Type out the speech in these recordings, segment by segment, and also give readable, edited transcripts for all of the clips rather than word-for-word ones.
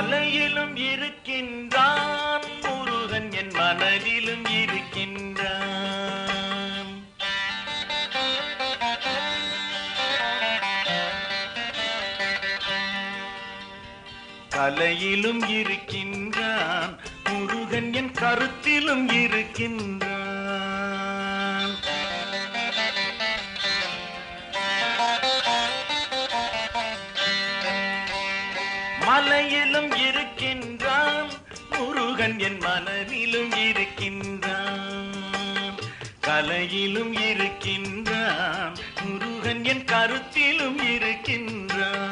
மலையிலும் இருக்கின்றான் முருகன் என் மனதிலும் இருக்கின்றான். கலையிலும் இருக்கின்றான் முருகன் என் கருத்திலும் இருக்கின்றான். மலையிலும் இருக்கின்றான் முருகன் என் மனதிலும் இருக்கின்றான். கலையிலும் இருக்கின்றான் முருகன் என் கருத்திலும் இருக்கின்றான்.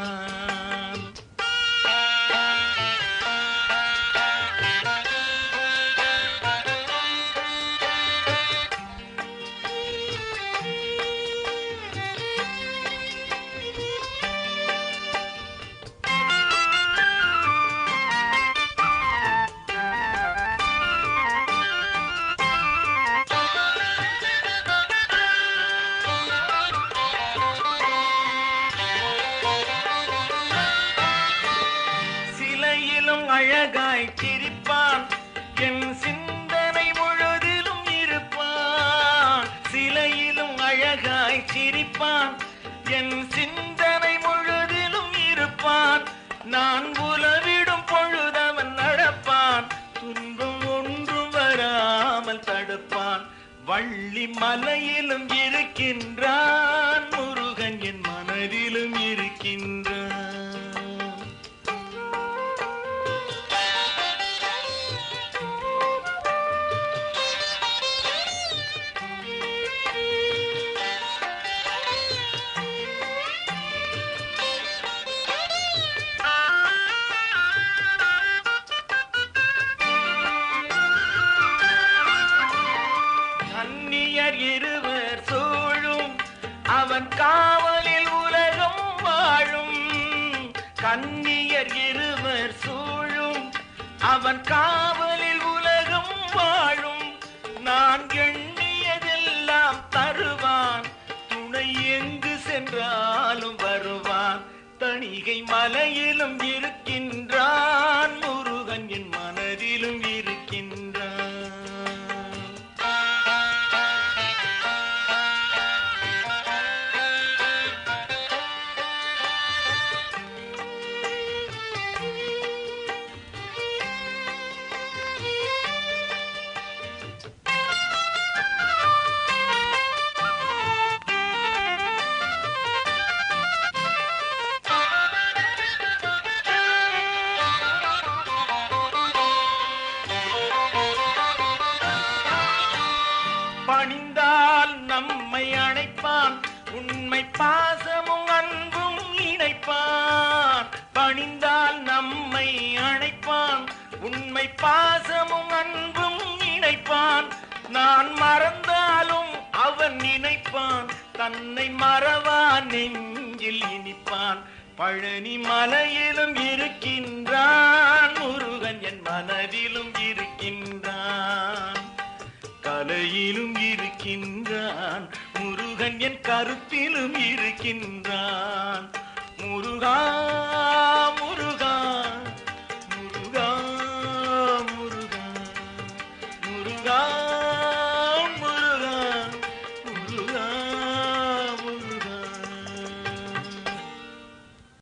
அழகாய் சிரிப்பான் என் சிந்தனை முழுதிலும் இருப்பான். சிலையிலும் அழகாய் சிரிப்பான் என் சிந்தனை முழுதிலும் இருப்பான். நான் உலவிடும் பொழுதவன் நடப்பான். துன்பம் ஒன்றும் வராமல் தடுப்பான். வள்ளி மலையிலும் இருக்கின்றான் முருகன் என் மனதிலும் இருக்கின்றான். இருவர் சூழும் அவன் காவலில் உலகம் வாழும். கன்னியர் இருவர் சூழும் அவன் காவலில் உலகம் வாழும். நான் எண்ணியதெல்லாம் தருவான். துணை எங்கு சென்றாலும் வருவான். தணிகை மலையிலும் இருக்கின்றான் முருகன் என் மனதிலும் இருக்கின்றான். பணிந்தால் நம்மை அணைப்பான். உண்மை பாசமும் அன்பும் இணைப்பான். பணிந்தால் நம்மை அணைப்பான். உண்மை பாசமும் அன்பும் இணைப்பான். நான் மறந்தாலும் அவன் நினைப்பான். தன்னை மறவான் நெஞ்சில் இனிப்பான். பழனி மலையிலும் இருக்கின்றான் முருகன் என் மனதிலும் இருக்கின்றான். கலையிலும் இருக்கின்றான் முருகன் என் கருத்திலும் இருக்கின்றான். முருகா முருகா முருகா முருகா முருகா.